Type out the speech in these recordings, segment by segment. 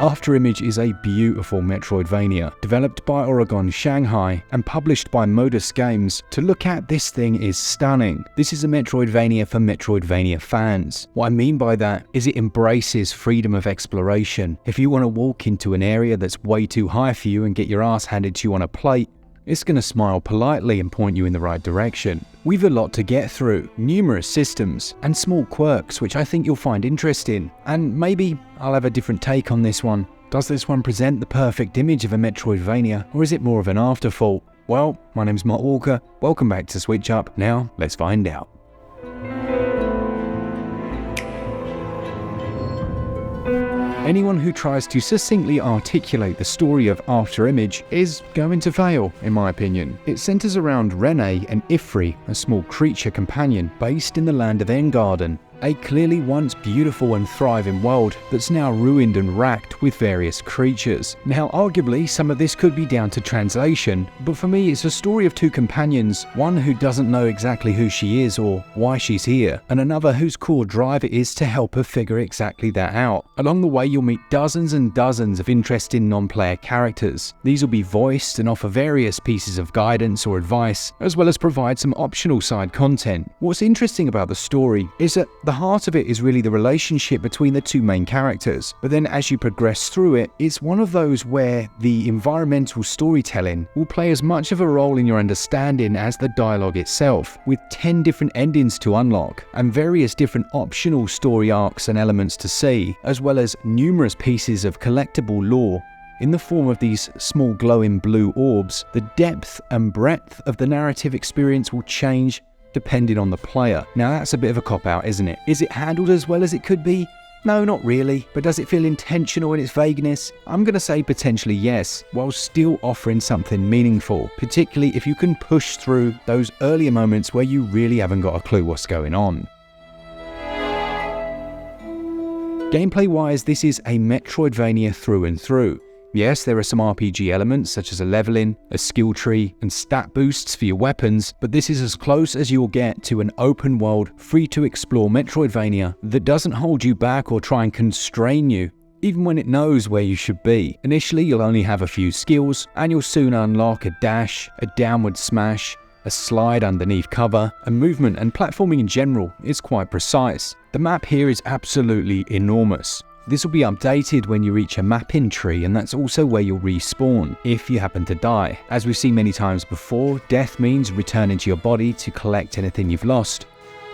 Afterimage is a beautiful Metroidvania, developed by Oregon Shanghai and published by Modus Games. To look at, this thing is stunning. This is a Metroidvania for Metroidvania fans. What I mean by that is it embraces freedom of exploration. If you want to walk into an area that's way too high for you and get your ass handed to you on a plate, it's going to smile politely and point you in the right direction. We've a lot to get through, numerous systems, and small quirks which I think you'll find interesting. And maybe I'll have a different take on this one. Does this one present the perfect image of a Metroidvania, or is it more of an afterthought? Well, my name's Mark Walker, welcome back to SwitchUp. Now, let's find out. Anyone who tries to succinctly articulate the story of Afterimage is going to fail, in my opinion. It centers around Renee and Ifri, a small creature companion based in the land of Engarden, a clearly once beautiful and thriving world that's now ruined and racked with various creatures. Now, arguably, some of this could be down to translation, but for me it's a story of two companions, one who doesn't know exactly who she is or why she's here, and another whose core drive it is to help her figure exactly that out. Along the way, you'll meet dozens and dozens of interesting non-player characters. These will be voiced and offer various pieces of guidance or advice, as well as provide some optional side content. What's interesting about the story is that the heart of it is really the relationship between the two main characters, but then as you progress through it, it's one of those where the environmental storytelling will play as much of a role in your understanding as the dialogue itself, with 10 different endings to unlock, and various different optional story arcs and elements to see, as well as numerous pieces of collectible lore in the form of these small glowing blue orbs. The depth and breadth of the narrative experience will change depending on the player. Now that's a bit of a cop-out, isn't it? Is it handled as well as it could be? No, not really. But does it feel intentional in its vagueness? I'm going to say potentially yes, while still offering something meaningful, particularly if you can push through those earlier moments where you really haven't got a clue what's going on. Gameplay-wise, this is a Metroidvania through and through. Yes, there are some RPG elements such as a leveling, a skill tree, and stat boosts for your weapons, but this is as close as you'll get to an open world, free to explore Metroidvania that doesn't hold you back or try and constrain you, even when it knows where you should be. Initially, you'll only have a few skills, and you'll soon unlock a dash, a downward smash, a slide underneath cover, and movement and platforming in general is quite precise. The map here is absolutely enormous. This will be updated when you reach a mapping tree, and that's also where you'll respawn if you happen to die. As we've seen many times before, death means returning to your body to collect anything you've lost.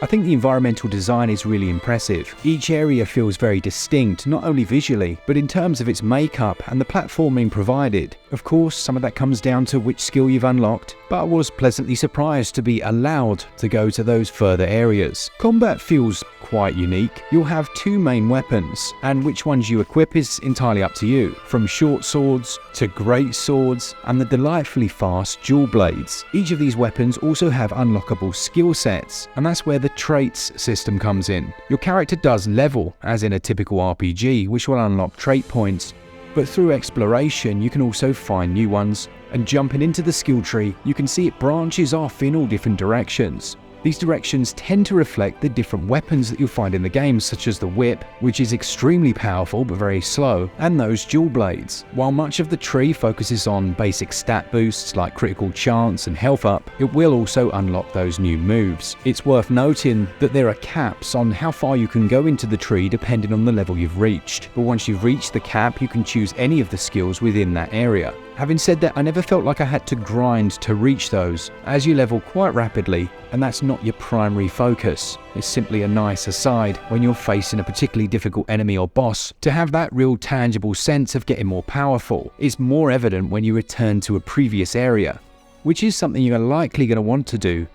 I think the environmental design is really impressive. Each area feels very distinct, not only visually, but in terms of its makeup and the platforming provided. Of course, some of that comes down to which skill you've unlocked, but I was pleasantly surprised to be allowed to go to those further areas. Combat feels quite unique. You'll have two main weapons, and which ones you equip is entirely up to you, from short swords to great swords and the delightfully fast dual blades. Each of these weapons also have unlockable skill sets, and that's where the traits system comes in. Your character does level, as in a typical RPG, which will unlock trait points, but through exploration you can also find new ones, and jumping into the skill tree you can see it branches off in all different directions. These directions tend to reflect the different weapons that you'll find in the game, such as the whip, which is extremely powerful but very slow, and those dual blades. While much of the tree focuses on basic stat boosts like critical chance and health up, it will also unlock those new moves. It's worth noting that there are caps on how far you can go into the tree depending on the level you've reached, but once you've reached the cap you can choose any of the skills within that area. Having said that, I never felt like I had to grind to reach those, as you level quite rapidly, and that's not your primary focus. It's simply a nice aside when you're facing a particularly difficult enemy or boss to have that real tangible sense of getting more powerful. It's more evident when you return to a previous area, which is something you're likely going to want to do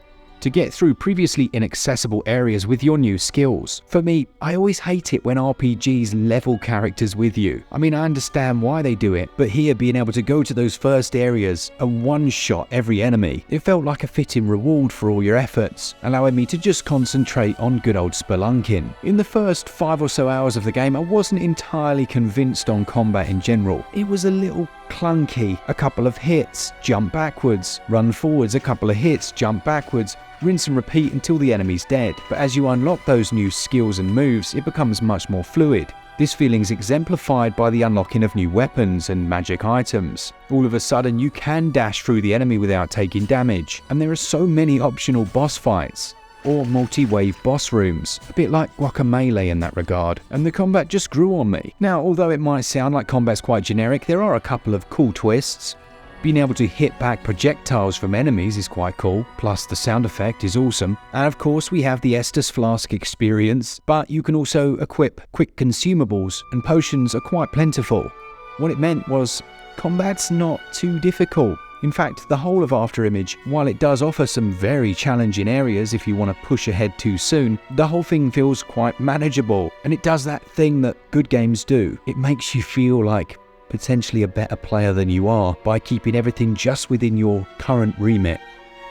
to get through previously inaccessible areas with your new skills. For me, I always hate it when RPGs level characters with you. I mean, I understand why they do it, but here being able to go to those first areas and one-shot every enemy, it felt like a fitting reward for all your efforts, allowing me to just concentrate on good old spelunking. In the first 5 or so hours of the game, I wasn't entirely convinced on combat in general. It was a little clunky, a couple of hits, jump backwards, run forwards, a couple of hits, jump backwards, rinse and repeat until the enemy's dead. But as you unlock those new skills and moves, it becomes much more fluid. This feeling is exemplified by the unlocking of new weapons and magic items. All of a sudden, you can dash through the enemy without taking damage, and there are so many optional boss fights, or multi-wave boss rooms, a bit like Guacamelee in that regard, and the combat just grew on me. Now, although it might sound like combat's quite generic, there are a couple of cool twists. Being able to hit back projectiles from enemies is quite cool, plus the sound effect is awesome. And of course we have the Estus Flask experience, but you can also equip quick consumables, and potions are quite plentiful. What it meant was, combat's not too difficult. In fact, the whole of Afterimage, while it does offer some very challenging areas if you want to push ahead too soon, the whole thing feels quite manageable, and it does that thing that good games do. It makes you feel like potentially a better player than you are by keeping everything just within your current remit.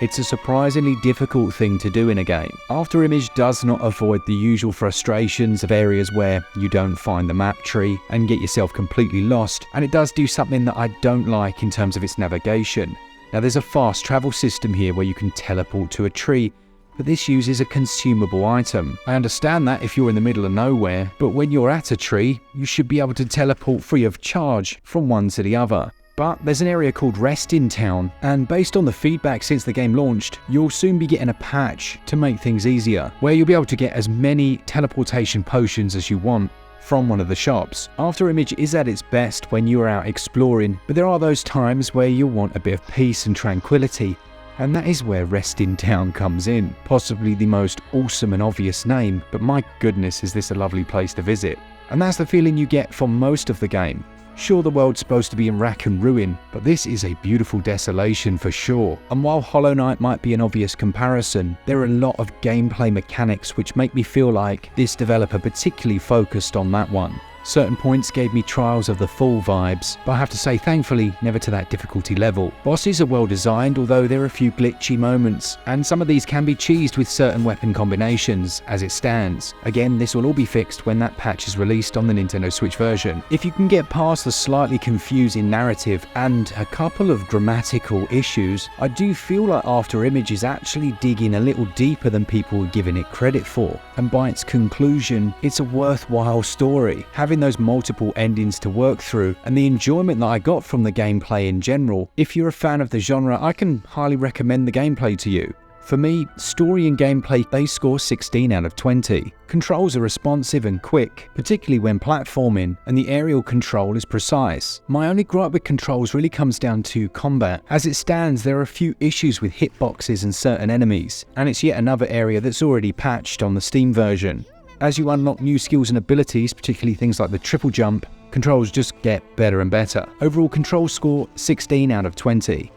It's a surprisingly difficult thing to do in a game. Afterimage does not avoid the usual frustrations of areas where you don't find the map tree and get yourself completely lost, and it does do something that I don't like in terms of its navigation. Now there's a fast travel system here where you can teleport to a tree, but this uses a consumable item. I understand that if you're in the middle of nowhere, but when you're at a tree, you should be able to teleport free of charge from one to the other. But there's an area called Rest in Town, and based on the feedback since the game launched, you'll soon be getting a patch to make things easier, where you'll be able to get as many teleportation potions as you want from one of the shops. Afterimage is at its best when you're out exploring, but there are those times where you'll want a bit of peace and tranquility, and that is where Rest in Town comes in. Possibly the most awesome and obvious name, but my goodness is this a lovely place to visit. And that's the feeling you get from most of the game. Sure, the world's supposed to be in rack and ruin, but this is a beautiful desolation for sure. And while Hollow Knight might be an obvious comparison, there are a lot of gameplay mechanics which make me feel like this developer particularly focused on that one. Certain points gave me Trials of the Fall vibes, but I have to say thankfully never to that difficulty level. Bosses are well designed, although there are a few glitchy moments, and some of these can be cheesed with certain weapon combinations as it stands. Again, this will all be fixed when that patch is released on the Nintendo Switch version. If you can get past the slightly confusing narrative and a couple of grammatical issues, I do feel like Afterimage is actually digging a little deeper than people are giving it credit for, and by its conclusion, it's a worthwhile story. Having those multiple endings to work through, and the enjoyment that I got from the gameplay in general. If you're a fan of the genre, I can highly recommend the gameplay to you. For me, story and gameplay, they score 16 out of 20. Controls are responsive and quick, particularly when platforming, and the aerial control is precise. My only gripe with controls really comes down to combat. As it stands, there are a few issues with hitboxes and certain enemies, and it's yet another area that's already patched on the Steam version. As you unlock new skills and abilities, particularly things like the triple jump, controls just get better and better. Overall control score 16 out of 20.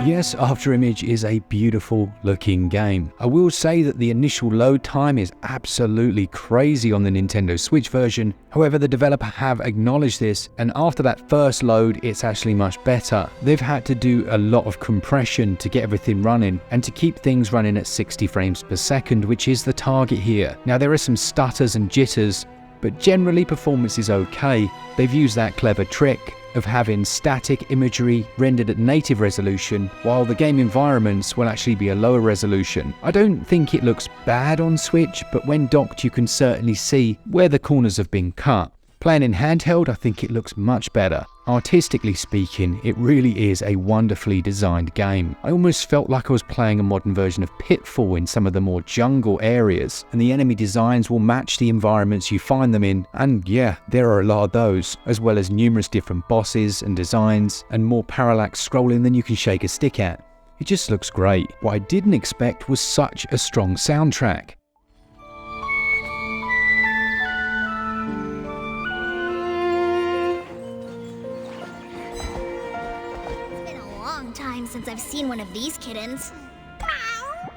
Yes, Afterimage is a beautiful looking game. I will say that the initial load time is absolutely crazy on the Nintendo Switch version. However, the developer have acknowledged this, and after that first load, it's actually much better. They've had to do a lot of compression to get everything running, and to keep things running at 60 frames per second, which is the target here. Now, there are some stutters and jitters, but generally performance is okay. They've used that clever trick of having static imagery rendered at native resolution, while the game environments will actually be a lower resolution. I don't think it looks bad on Switch, but when docked you can certainly see where the corners have been cut. Playing in handheld, I think it looks much better. Artistically speaking, it really is a wonderfully designed game. I almost felt like I was playing a modern version of Pitfall in some of the more jungle areas, and the enemy designs will match the environments you find them in, and yeah, there are a lot of those, as well as numerous different bosses and designs, and more parallax scrolling than you can shake a stick at. It just looks great. What I didn't expect was such a strong soundtrack. Since I've seen one of these kittens.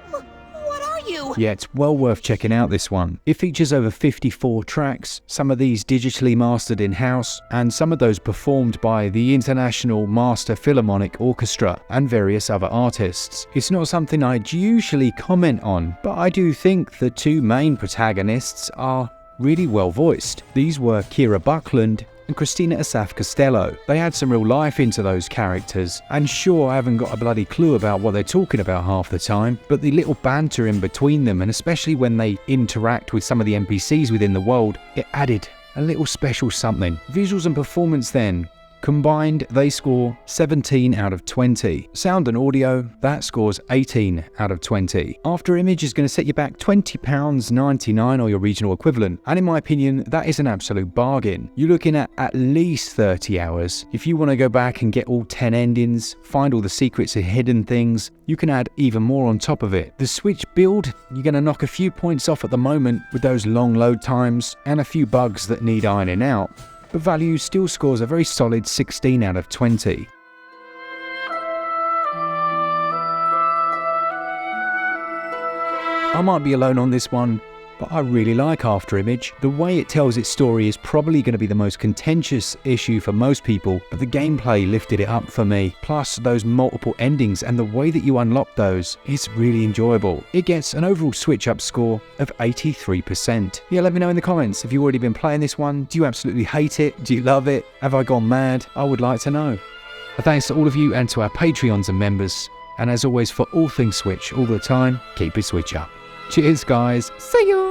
What are you? Yeah, it's well worth checking out this one. It features over 54 tracks, some of these digitally mastered in-house, and some of those performed by the International Master Philharmonic Orchestra and various other artists. It's not something I'd usually comment on, but I do think the two main protagonists are really well voiced. These were Kira Buckland and Christina Asaf Costello. They had some real life into those characters, and sure, I haven't got a bloody clue about what they're talking about half the time, but the little banter in between them, and especially when they interact with some of the NPCs within the world, it added a little special something. Visuals and performance then. Combined, they score 17 out of 20. Sound and audio, that scores 18 out of 20. Afterimage is going to set you back £20.99 or your regional equivalent, and in my opinion, that is an absolute bargain. You're looking at least 30 hours. If you want to go back and get all 10 endings, find all the secrets and hidden things, you can add even more on top of it. The Switch build, you're going to knock a few points off at the moment with those long load times and a few bugs that need ironing out, but value still scores a very solid 16 out of 20. I might be alone on this one, but I really like Afterimage. The way it tells its story is probably going to be the most contentious issue for most people, but the gameplay lifted it up for me. Plus those multiple endings and the way that you unlock those is really enjoyable. It gets an overall SwitchUp score of 83%. Yeah, let me know in the comments if you've already been playing this one. Do you absolutely hate it? Do you love it? Have I gone mad? I would like to know. Thanks to all of you and to our Patreons and members. And as always, for all things Switch all the time, keep it Switch up. Cheers guys. See you.